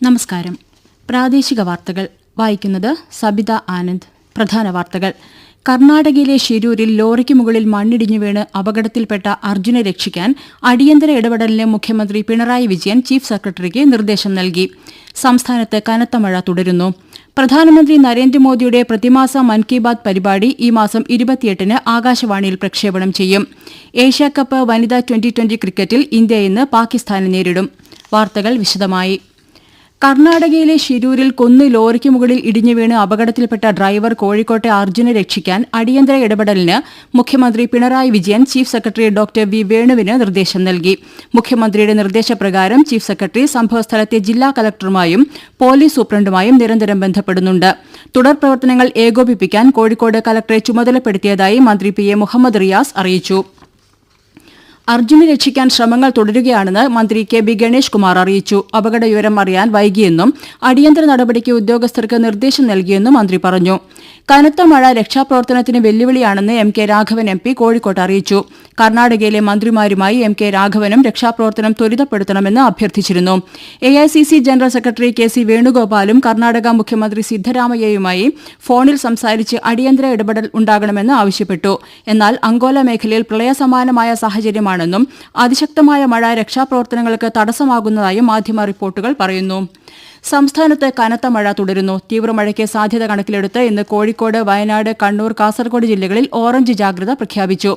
നമസ്കാരം. പ്രാദേശിക വാർത്തകൾ വായിക്കുന്നത് സബിത ആനന്ദ്. പ്രധാന വാർത്തകൾ. കർണാടകയിലെ ഷിരൂരിൽ ലോറിക്ക് മുകളിൽ മണ്ണിടിഞ്ഞു വീണ് അപകടത്തിൽപ്പെട്ട അർജുനെ രക്ഷിക്കാൻ അടിയന്തര ഇടപെടലിന് മുഖ്യമന്ത്രി പിണറായി വിജയൻ ചീഫ് സെക്രട്ടറിക്ക് നിർദ്ദേശം നൽകി. സംസ്ഥാനത്ത് കനത്ത മഴ തുടരുന്നു. പ്രധാനമന്ത്രി നരേന്ദ്രമോദിയുടെ പ്രതിമാസ മൻ കി ബാത് പരിപാടി ഈ മാസം 28-ന് ആകാശവാണിയിൽ പ്രക്ഷേപണം ചെയ്യും. ഏഷ്യാകപ്പ് വനിതാ ട്വന്റി ക്രിക്കറ്റിൽ ഇന്ത്യ ഇന്ന് പാകിസ്ഥാനെ നേരിടും. വാർത്തകൾ വിശദമായി. കർണാടകയിലെ ഷിരൂരിൽ കുന്ന് ലോറിക്ക് മുകളിൽ ഇടിഞ്ഞു വീണ് അപകടത്തിൽപ്പെട്ട ഡ്രൈവർ കോഴിക്കോട്ടെ അർജുനെ രക്ഷിക്കാൻ അടിയന്തര ഇടപെടലിന് മുഖ്യമന്ത്രി Pinarayi Vijayan chief secretary doctor V വേണുവിന് നിർദ്ദേശം നൽകി. മുഖ്യമന്ത്രിയുടെ നിർദ്ദേശപ്രകാരം ചീഫ് സെക്രട്ടറി സംഭവസ്ഥലത്തെ ജില്ലാ കലക്ടറുമായും പോലീസ് സൂപ്രണ്ടുമായും നിരന്തരം ബന്ധപ്പെടുന്നുണ്ട്. തുടർ പ്രവർത്തനങ്ങൾ ഏകോപിപ്പിക്കാൻ കോഴിക്കോട് കലക്ടറെ ചുമതലപ്പെടുത്തിയതായി മന്ത്രി പി എ മുഹമ്മദ് റിയാസ് അറിയിച്ചു. അർജുനെ രക്ഷിക്കാൻ ശ്രമങ്ങൾ തുടരുകയാണെന്ന് മന്ത്രി കെ ബി ഗണേഷ് കുമാർ അറിയിച്ചു. അപകട വിവരം അറിയാൻ വൈകിയെന്നും അടിയന്തര നടപടിക്ക് ഉദ്യോഗസ്ഥർക്ക് നിർദ്ദേശം നൽകിയെന്നും മന്ത്രി പറഞ്ഞു. കനത്ത മഴ രക്ഷാപ്രവർത്തനത്തിന് വെല്ലുവിളിയാണെന്ന് M K Raghavan M P കോഴിക്കോട്ട് അറിയിച്ചു. കർണാടകയിലെ മന്ത്രിമാരുമായി എം കെ രാഘവനും രക്ഷാപ്രവർത്തനം ത്വരിതപ്പെടുത്തണമെന്ന് അഭ്യർത്ഥിച്ചിരുന്നു. AICC general secretary K C വേണുഗോപാലും കർണാടക മുഖ്യമന്ത്രി സിദ്ധരാമയ്യയുമായി ഫോണിൽ സംസാരിച്ച് അടിയന്തര ഇടപെടൽ ഉണ്ടാകണമെന്ന് ആവശ്യപ്പെട്ടു. എന്നാൽ അങ്കോല മേഖലയിൽ പ്രളയസമാനമായ സാഹചര്യമാണെന്നും അതിശക്തമായ മഴ രക്ഷാപ്രവർത്തനങ്ങൾക്ക് തടസ്സമാകുന്നതായും മാധ്യമ റിപ്പോർട്ടുകൾ പറയുന്നു. സംസ്ഥാനത്ത് കനത്ത മഴ തുടരുന്നു. തീവ്രമഴയ്ക്ക് സാധ്യത കണക്കിലെടുത്ത് ഇന്ന് കോഴിക്കോട്, വയനാട്, കണ്ണൂർ, കാസർഗോഡ് ജില്ലകളിൽ ഓറഞ്ച് ജാഗ്രത പ്രഖ്യാപിച്ചു.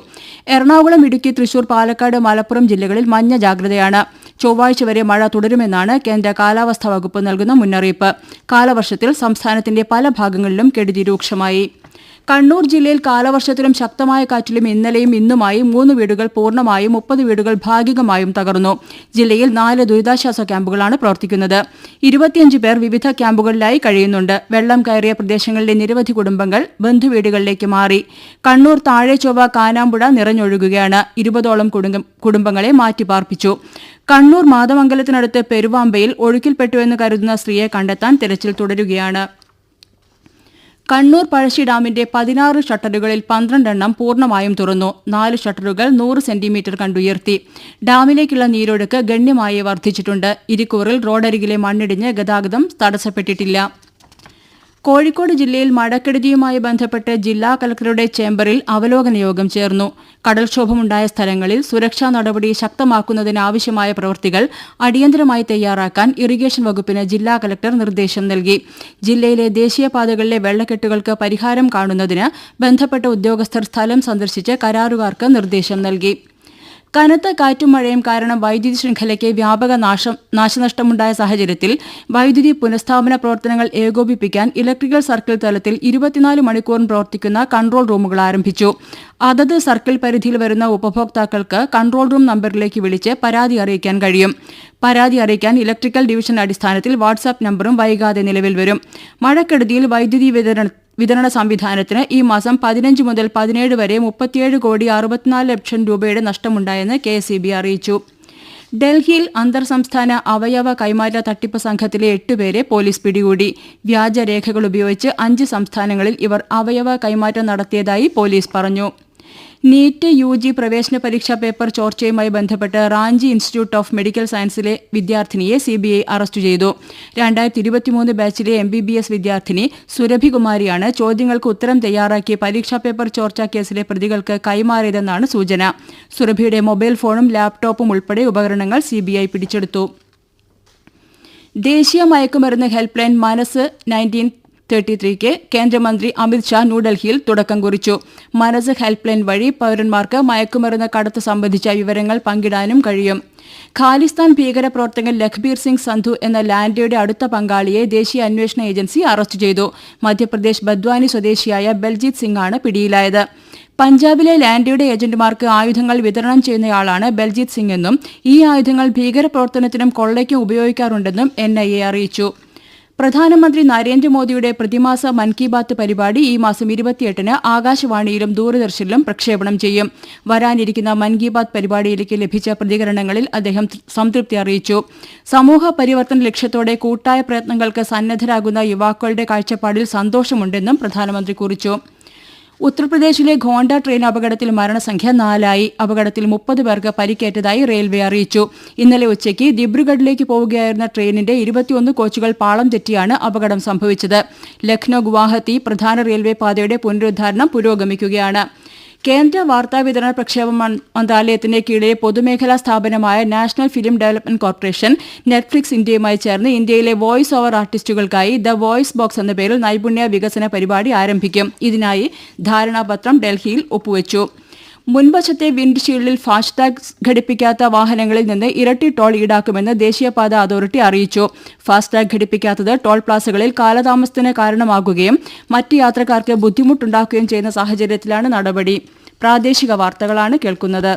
എറണാകുളം, ഇടുക്കി, തൃശൂർ, പാലക്കാട്, മലപ്പുറം ജില്ലകളിൽ മഞ്ഞ ജാഗ്രതയാണ്. ചൊവ്വാഴ്ച വരെ മഴ തുടരുമെന്നാണ് കേന്ദ്ര കാലാവസ്ഥാ വകുപ്പ് നൽകുന്ന മുന്നറിയിപ്പ്. കാലവർഷത്തിൽ സംസ്ഥാനത്തിന്റെ പല ഭാഗങ്ങളിലും കെടുതി രൂക്ഷമായി. കണ്ണൂർ ജില്ലയിൽ കാലവർഷത്തിലും ശക്തമായ കാറ്റിലും ഇന്നലെയും ഇന്നുമായി 3 വീടുകൾ പൂർണ്ണമായും 30 വീടുകൾ ഭാഗികമായും തകർന്നു. ജില്ലയിൽ 4 ദുരിതാശ്വാസ ക്യാമ്പുകളാണ് പ്രവർത്തിക്കുന്നത്. 25 പേർ വിവിധ ക്യാമ്പുകളിലായി കഴിയുന്നുണ്ട്. വെള്ളം കയറിയ പ്രദേശങ്ങളിലെ നിരവധി കുടുംബങ്ങൾ ബന്ധുവീടുകളിലേക്ക് മാറി. കണ്ണൂർ താഴെചൊവ്വ, കാനാമ്പുഴ നിറഞ്ഞൊഴുകുകയാണ്. 20ഓളം കുടുംബങ്ങളെ മാറ്റിപ്പാർപ്പിച്ചു. കണ്ണൂർ മാതമംഗലത്തിനടുത്ത് പെരുവാമ്പയിൽ ഒഴുക്കിൽപ്പെട്ടുവെന്ന് കരുതുന്ന സ്ത്രീയെ കണ്ടെത്താൻ തെരച്ചിൽ തുടരുകയാണ്. കണ്ണൂർ പഴശ്ശി ഡാമിന്റെ 16 ഷട്ടറുകളിൽ 12 എണ്ണം പൂർണ്ണമായും തുറന്നു. 4 ഷട്ടറുകൾ 100 സെന്റിമീറ്റർ കണ്ടുയർത്തി. ഡാമിലേക്കുള്ള നീരൊഴുക്ക് ഗണ്യമായി വർദ്ധിച്ചിട്ടുണ്ട്. ഇരിക്കൂറിൽ റോഡരികിലെ മണ്ണിടിഞ്ഞ് ഗതാഗതം തടസ്സപ്പെട്ടിട്ടില്ല. കോഴിക്കോട് ജില്ലയിൽ മഴക്കെടുതിയുമായി ബന്ധപ്പെട്ട് ജില്ലാ കലക്ടറുടെ ചേംബറിൽ അവലോകന യോഗം ചേർന്നു. കടൽക്ഷോഭമുണ്ടായ സ്ഥലങ്ങളിൽ സുരക്ഷാ നടപടി ശക്തമാക്കുന്നതിനാവശ്യമായ പ്രവൃത്തികൾ അടിയന്തരമായി തയ്യാറാക്കാൻ ഇറിഗേഷൻ വകുപ്പിന് ജില്ലാ കലക്ടർ നിർദ്ദേശം നൽകി. ജില്ലയിലെ ദേശീയപാതകളിലെ വെള്ളക്കെട്ടുകൾക്ക് പരിഹാരം കാണുന്നതിന് ബന്ധപ്പെട്ട ഉദ്യോഗസ്ഥർ സ്ഥലം സന്ദർശിച്ച് കരാറുകാർക്ക് നിർദ്ദേശം നൽകി. കനത്ത കാറ്റും മഴയും കാരണം വൈദ്യുതി ശൃംഖലയ്ക്ക് വ്യാപക നാശനഷ്ടമുണ്ടായ സാഹചര്യത്തിൽ വൈദ്യുതി പുനഃസ്ഥാപന പ്രവർത്തനങ്ങൾ ഏകോപിപ്പിക്കാൻ ഇലക്ട്രിക്കൽ സർക്കിൾ തലത്തിൽ 24 മണിക്കൂറും പ്രവർത്തിക്കുന്ന കൺട്രോൾ റൂമുകൾ ആരംഭിച്ചു. അതത് സർക്കിൾ പരിധിയിൽ വരുന്ന ഉപഭോക്താക്കൾക്ക് കൺട്രോൾ റൂം നമ്പറിലേക്ക് വിളിച്ച് പരാതി അറിയിക്കാൻ കഴിയും. പരാതി അറിയിക്കാൻ ഇലക്ട്രിക്കൽ ഡിവിഷൻ അടിസ്ഥാനത്തിൽ വാട്സാപ്പ് നമ്പറും വൈകാതെ നിലവിൽ വരും. മഴക്കെടുതിയിൽ വൈദ്യുതി വിതരണ സംവിധാനത്തിന് ഈ മാസം 15 മുതൽ 17 വരെ 37,64,00,000 രൂപയുടെ നഷ്ടമുണ്ടായെന്ന് KSEB അറിയിച്ചു. ഡൽഹിയിൽ അന്തർസംസ്ഥാന അവയവ കൈമാറ്റ തട്ടിപ്പ് സംഘത്തിലെ 8 പേരെ പോലീസ് പിടികൂടി. വ്യാജരേഖകൾ ഉപയോഗിച്ച് 5 സംസ്ഥാനങ്ങളിൽ ഇവർ അവയവ കൈമാറ്റം നടത്തിയതായി പോലീസ് പറഞ്ഞു. നീറ്റ് UG പ്രവേശന പരീക്ഷാ പേപ്പർ ചോർച്ചയുമായി ബന്ധപ്പെട്ട് റാഞ്ചി ഇൻസ്റ്റിറ്റ്യൂട്ട് ഓഫ് മെഡിക്കൽ സയൻസിലെ വിദ്യാർത്ഥിനിയെ CBI അറസ്റ്റ് ചെയ്തു. 2023 ബാച്ചിലെ MBBS വിദ്യാർത്ഥിനി സുരഭികുമാരിയാണ് ചോദ്യങ്ങൾക്ക് ഉത്തരം തയ്യാറാക്കി പരീക്ഷാ പേപ്പർ ചോർച്ചാ കേസിലെ പ്രതികൾക്ക് കൈമാറിയതെന്നാണ് സൂചന. സുരഭിയുടെ മൊബൈൽ ഫോണും ലാപ്ടോപ്പും ഉൾപ്പെടെ ഉപകരണങ്ങൾ CBI പിടിച്ചെടുത്തു. ദേശീയ മയക്കുമരുന്ന് ഹെൽപ്പ് ലൈൻ മനസ് 1933 കേന്ദ്രമന്ത്രി അമിത് ഷാ ന്യൂഡൽഹിയിൽ തുടക്കം കുറിച്ചു. മനസ് ഹെൽപ്പ് ലൈൻ വഴി പൌരന്മാർക്ക് മയക്കുമരുന്ന് കടത്ത് സംബന്ധിച്ച വിവരങ്ങൾ പങ്കിടാനും കഴിയും. ഖാലിസ്ഥാൻ ഭീകരപ്രവർത്തകൻ ലഖ്ബീർ സിംഗ് സന്ധു എന്ന ലാൻഡയുടെ അടുത്ത പങ്കാളിയെ ദേശീയ അന്വേഷണ ഏജൻസി അറസ്റ്റ് ചെയ്തു. മധ്യപ്രദേശ് ബദ്വാനി സ്വദേശിയായ ബൽജീത് സിംഗാണ് പിടിയിലായത്. പഞ്ചാബിലെ ലാൻഡയുടെ ഏജന്റുമാർക്ക് ആയുധങ്ങൾ വിതരണം ചെയ്യുന്നയാളാണ് ബൽജീത് സിംഗ് എന്നും ഈ ആയുധങ്ങൾ ഭീകരപ്രവർത്തനത്തിനും കൊള്ളയ്ക്കും ഉപയോഗിക്കാറുണ്ടെന്നും NIA അറിയിച്ചു. പ്രധാനമന്ത്രി നരേന്ദ്രമോദിയുടെ പ്രതിമാസ മൻ കി ബാത്ത് പരിപാടി ഈ മാസം 28-ന് ആകാശവാണിയിലും ദൂരദർശനിലും പ്രക്ഷേപണം ചെയ്യും. വരാനിരിക്കുന്ന മൻ കി ബാത്ത് പരിപാടിയിലേക്ക് ലഭിച്ച പ്രതികരണങ്ങളിൽ അദ്ദേഹം സംതൃപ്തി അറിയിച്ചു. സമൂഹ പരിവർത്തന ലക്ഷ്യത്തോടെ കൂട്ടായ പ്രയത്നങ്ങൾക്ക് സന്നദ്ധരാകുന്ന യുവാക്കളുടെ കാഴ്ചപ്പാടിൽ സന്തോഷമുണ്ടെന്നും പ്രധാനമന്ത്രി കുറിച്ചു. ഉത്തർപ്രദേശിലെ ഘോണ്ട ട്രെയിൻ അപകടത്തിൽ മരണസംഖ്യ 4 അപകടത്തിൽ 30 പേർക്ക് പരിക്കേറ്റതായി റെയിൽവേ അറിയിച്ചു. ഇന്നലെ ഉച്ചയ്ക്ക് ദിബ്രുഗഡിലേക്ക് പോവുകയായിരുന്ന ട്രെയിനിന്റെ 21 കോച്ചുകൾ പാളം തെറ്റിയാണ് അപകടം സംഭവിച്ചത്. ലക്നൌ ഗുവാഹത്തി പ്രധാന റെയിൽവേ പാതയുടെ പുനരുദ്ധാരണം പുരോഗമിക്കുകയാണ്. കേന്ദ്ര വാർത്താവിതരണ പ്രക്ഷേപണ മന്ത്രാലയത്തിന്റെ കീഴിലെ പൊതുമേഖലാ സ്ഥാപനമായ national film development corporation Netflix ഇന്ത്യയുമായി ചേർന്ന് ഇന്ത്യയിലെ വോയിസ് ഓവർ ആർട്ടിസ്റ്റുകൾക്കായി ദ വോയിസ് ബോക്സ് എന്ന പേരിൽ നൈപുണ്യ വികസന പരിപാടി ആരംഭിക്കും. ഇതിനായി ധാരണാപത്രം ഡൽഹിയിൽ ഒപ്പുവച്ചു. മുൻവശത്തെ വിൻഡ്ഷീൽഡിൽ ഫാസ്ടാഗ് ഘടിപ്പിക്കാത്ത വാഹനങ്ങളിൽ നിന്ന് ഇരട്ടി ടോൾ ഈടാക്കുമെന്ന് ദേശീയപാത അതോറിറ്റി അറിയിച്ചു. ഫാസ്ടാഗ് ഘടിപ്പിക്കാത്തത് ടോൾ പ്ലാസകളിൽ കാലതാമസത്തിന് കാരണമാകുകയും മറ്റ് യാത്രക്കാർക്ക് ബുദ്ധിമുട്ടുണ്ടാക്കുകയും ചെയ്യുന്ന സാഹചര്യത്തിലാണ് നടപടി. പ്രാദേശിക വാർത്തകളാണ് കേൾക്കുന്നത്.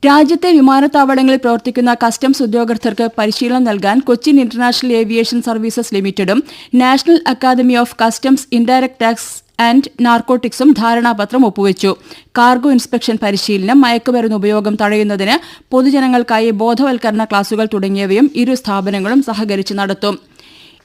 രാജ്യത്തെ വിമാനത്താവളങ്ങളിൽ പ്രവർത്തിക്കുന്ന കസ്റ്റംസ് ഉദ്യോഗസ്ഥർക്ക് പരിശീലനം നൽകാൻ കൊച്ചിൻ ഇന്റർനാഷണൽ ഏവിയേഷൻ സർവീസസ് ലിമിറ്റഡും national academy of customs indirect tax and നാർക്കോട്ടിക്സും ധാരണാപത്രം ഒപ്പുവച്ചു. കാർഗോ ഇൻസ്പെക്ഷൻ പരിശീലനം, മയക്കുമരുന്ന് ഉപയോഗം തടയുന്നതിന് പൊതുജനങ്ങൾക്കായി ബോധവൽക്കരണ ക്ലാസുകൾ തുടങ്ങിയവയും ഇരു സ്ഥാപനങ്ങളും സഹകരിച്ച് നടത്തും.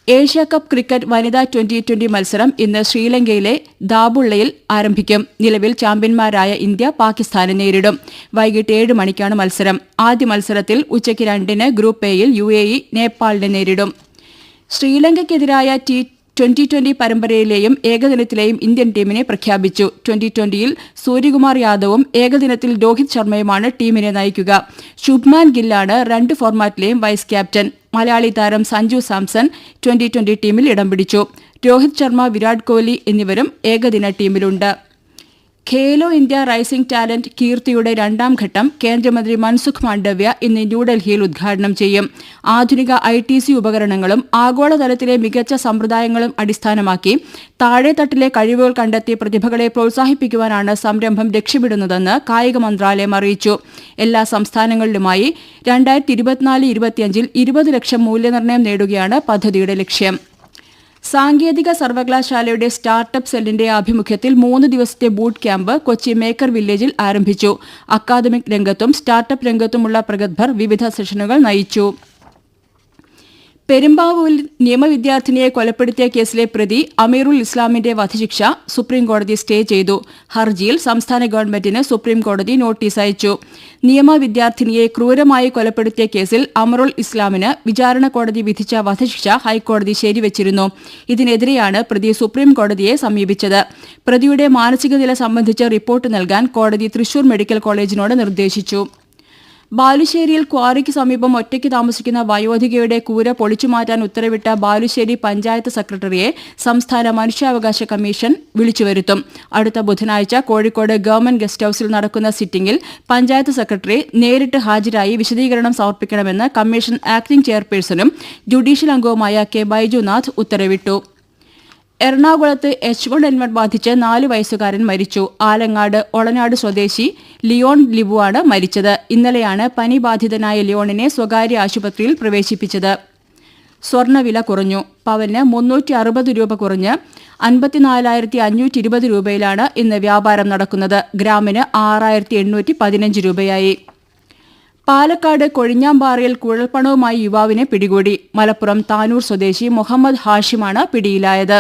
ഏഷ്യാകപ്പ് ക്രിക്കറ്റ് വനിതാ 2020 മത്സരം ഇന്ന് ശ്രീലങ്കയിലെ ദാബുള്ളയിൽ ആരംഭിക്കും. നിലവിൽ ചാമ്പ്യന്മാരായ ഇന്ത്യ പാകിസ്ഥാനെ നേരിടും. വൈകിട്ട് 7 മണിക്കാണ് മത്സരം. ആദ്യ മത്സരത്തിൽ ഉച്ചയ്ക്ക് 2 ഗ്രൂപ്പ് എയിൽ UAE നേപ്പാളിനെ നേരിടും. ശ്രീലങ്കയ്ക്കെതിരായ T20 പരമ്പരയിലെയും ഏകദിനത്തിലെയും ഇന്ത്യൻ ടീമിനെ പ്രഖ്യാപിച്ചു. 2020-ൽ സൂര്യകുമാർ യാദവും ഏകദിനത്തിൽ രോഹിത് ശർമ്മയുമാണ് ടീമിനെ നയിക്കുക. ശുഭ്മാൻ ഗില്ലാണ് 2 ഫോർമാറ്റിലെയും വൈസ് ക്യാപ്റ്റൻ. മലയാളി താരം സഞ്ജു സാംസൺ 2020 ടീമിൽ ഇടം പിടിച്ചു. രോഹിത് ശർമ്മ, വിരാട് കോഹ്ലി എന്നിവരും ഏകദിന ടീമിലുണ്ട്. ഖേലോ ഇന്ത്യ റൈസിംഗ് ടാലന്റ് കീർത്തിയുടെ 2ാം ഘട്ടം കേന്ദ്രമന്ത്രി മൻസുഖ് മാണ്ഡവ്യ ഇന്ന് ന്യൂഡൽഹിയിൽ ഉദ്ഘാടനം ചെയ്യും. ആധുനിക ITC ഉപകരണങ്ങളും ആഗോളതലത്തിലെ മികച്ച സമ്പ്രദായങ്ങളും അടിസ്ഥാനമാക്കി താഴെത്തട്ടിലെ കഴിവുകൾ കണ്ടെത്തി പ്രതിഭകളെ പ്രോത്സാഹിപ്പിക്കുവാനാണ് സംരംഭം ലക്ഷ്യമിടുന്നതെന്ന് കായിക മന്ത്രാലയം അറിയിച്ചു. എല്ലാ സംസ്ഥാനങ്ങളിലുമായി 2024-25 20 ലക്ഷം മൂല്യനിർണ്ണയം നേടുകയാണ് പദ്ധതിയുടെ ലക്ഷ്യം. സാങ്കേതിക സർവകലാശാലയുടെ സ്റ്റാർട്ടപ്പ് സെല്ലിന്റെ ആഭിമുഖ്യത്തിൽ 3 ദിവസത്തെ ബൂട്ട് ക്യാമ്പ് കൊച്ചി മേക്കർ വില്ലേജിൽ ആരംഭിച്ചു. അക്കാദമിക് രംഗത്തും സ്റ്റാർട്ടപ്പ് രംഗത്തുമുള്ള പ്രഗത്ഭർ വിവിധ സെഷനുകൾ നയിച്ചു. പെരുമ്പാവൂരിൽ നിയമവിദ്യാർത്ഥിനിയെ കൊലപ്പെടുത്തിയ കേസിലെ പ്രതി അമീറുൽ ഇസ്ലാമിന്റെ വധശിക്ഷ സുപ്രീംകോടതി സ്റ്റേ ചെയ്തു. ഹർജിയിൽ സംസ്ഥാന ഗവൺമെന്റിന് സുപ്രീംകോടതി നോട്ടീസ് അയച്ചു. നിയമവിദ്യാർത്ഥിനിയെ ക്രൂരമായി കൊലപ്പെടുത്തിയ കേസിൽ അമറുൽ ഇസ്ലാമിന് വിചാരണ കോടതി വിധിച്ച വധശിക്ഷ ഹൈക്കോടതി ശരിവച്ചിരുന്നു. ഇതിനെതിരെയാണ് പ്രതി സുപ്രീംകോടതിയെ സമീപിച്ചത്. പ്രതിയുടെ മാനസികനില സംബന്ധിച്ച് റിപ്പോർട്ട് നൽകാൻ കോടതി തൃശൂർ മെഡിക്കൽ കോളേജിനോട് നിർദ്ദേശിച്ചു. ബാലുശ്ശേരിയിൽ ക്വാറിക്ക് സമീപം ഒറ്റയ്ക്ക് താമസിക്കുന്ന വയോധികയുടെ കൂര പൊളിച്ചുമാറ്റാൻ ഉത്തരവിട്ട ബാലുശ്ശേരി പഞ്ചായത്ത് സെക്രട്ടറിയെ സംസ്ഥാന മനുഷ്യാവകാശ കമ്മീഷൻ വിളിച്ചുവരുത്തും. അടുത്ത ബുധനാഴ്ച കോഴിക്കോട് ഗവൺമെന്റ് ഗസ്റ്റ് ഹൌസിൽ നടക്കുന്ന സിറ്റിംഗിൽ പഞ്ചായത്ത് സെക്രട്ടറി നേരിട്ട് ഹാജരായി വിശദീകരണം സമർപ്പിക്കണമെന്ന് കമ്മീഷൻ ആക്ടിംഗ് ചെയർപേഴ്സണും ജുഡീഷ്യൽ അംഗവുമായ കെ ബൈജുനാഥ് ഉത്തരവിട്ടു. എറണാകുളത്ത് H1N1 ബാധിച്ച് 4 വയസ്സുകാരൻ മരിച്ചു. ആലങ്ങാട് ഒളനാട് സ്വദേശി ലിയോൺ ലിബുവാണ് മരിച്ചത്. ഇന്നലെയാണ് പനി ബാധിതനായ ലിയോണിനെ സ്വകാര്യ ആശുപത്രിയിൽ പ്രവേശിപ്പിച്ചത്. സ്വർണ്ണവില കുറഞ്ഞു. പവന് 360 രൂപ കുറഞ്ഞ് 54,520 രൂപയിലാണ് ഇന്ന് വ്യാപാരം നടക്കുന്നത്. ഗ്രാമിന് 6,815 രൂപയായി. പാലക്കാട് കൊഴിഞ്ഞാമ്പാറയിൽ കുഴൽപ്പണവുമായി യുവാവിനെ പിടികൂടി. മലപ്പുറം താനൂർ സ്വദേശി മുഹമ്മദ് ഹാഷിമാണ് പിടിയിലായത്.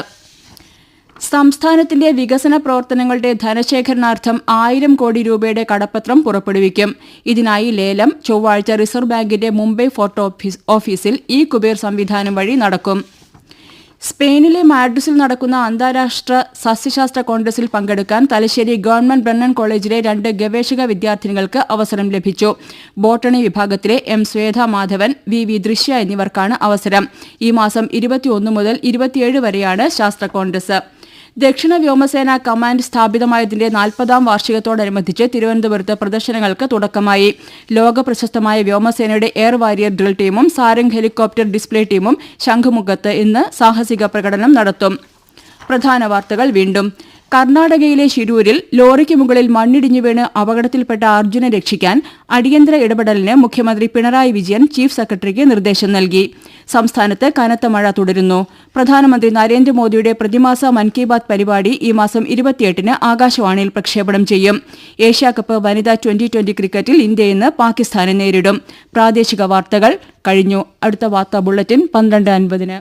സംസ്ഥാനത്തിന്റെ വികസന പ്രവർത്തനങ്ങളുടെ ധനശേഖരണാർത്ഥം 1000 കോടി രൂപയുടെ കടപ്പത്രം പുറപ്പെടുവിക്കും. ഇതിനായി ലേലം ചൊവ്വാഴ്ച റിസർവ് ബാങ്കിന്റെ മുംബൈ ഫോർട്ട് ഓഫീസിൽ കുബേർ സംവിധാനം വഴി നടക്കും. സ്പെയിനിലെ മാഡ്രിഡിൽ നടക്കുന്ന അന്താരാഷ്ട്ര സസ്യശാസ്ത്ര കോൺഗ്രസിൽ പങ്കെടുക്കാൻ തലശ്ശേരി ഗവൺമെന്റ് ബ്രണ്ണൻ കോളേജിലെ 2 ഗവേഷക വിദ്യാർത്ഥിനികൾക്ക് അവസരം ലഭിച്ചു. ബോട്ടണി വിഭാഗത്തിലെ M ശ്വേത മാധവൻ, VV ദൃശ്യ എന്നിവർക്കാണ് അവസരം. ഈ മാസം 21 മുതൽ 27 വരെയാണ് ശാസ്ത്ര കോൺഗ്രസ്. ദക്ഷിണ വ്യോമസേന കമാൻഡ് സ്ഥാപിതമായതിന്റെ 40ാം വാർഷികത്തോടനുബന്ധിച്ച് തിരുവനന്തപുരത്ത് പ്രദർശനങ്ങൾക്ക് തുടക്കമായി. ലോക പ്രശസ്തമായ വ്യോമസേനയുടെ എയർ വാരിയർ ഡ്രിൽ ടീമും സാരംഗ് ഹെലികോപ്റ്റർ ഡിസ്പ്ലേ ടീമും ശംഖുമുഖത്ത് ഇന്ന് സാഹസിക പ്രകടനം നടത്തും. പ്രധാന വാർത്തകൾ വീണ്ടും. കർണാടകയിലെ ഷിരൂരിൽ ലോറിക്ക് മുകളിൽ മണ്ണിടിഞ്ഞു വീണ് അപകടത്തിൽപ്പെട്ട അർജുനെ രക്ഷിക്കാൻ അടിയന്തര ഇടപെടലിന് മുഖ്യമന്ത്രി പിണറായി വിജയൻ ചീഫ് സെക്രട്ടറിക്ക് നിർദ്ദേശം നൽകി. സംസ്ഥാനത്ത് കനത്ത മഴ തുടരുന്നു. പ്രധാനമന്ത്രി നരേന്ദ്രമോദിയുടെ പ്രതിമാസ മൻ കി ബാത് പരിപാടി ഈ മാസം 28-ന് ആകാശവാണിയിൽ പ്രക്ഷേപണം ചെയ്യും. ഏഷ്യാകപ്പ് വനിതാ 2020 ക്രിക്കറ്റിൽ ഇന്ത്യ ഇന്ന് പാകിസ്ഥാനെ നേരിടും. പ്രാദേശിക വാർത്തകൾ കഴിഞ്ഞു. അടുത്ത വാർത്താ ബുള്ളറ്റിൻ 12:50-ന്.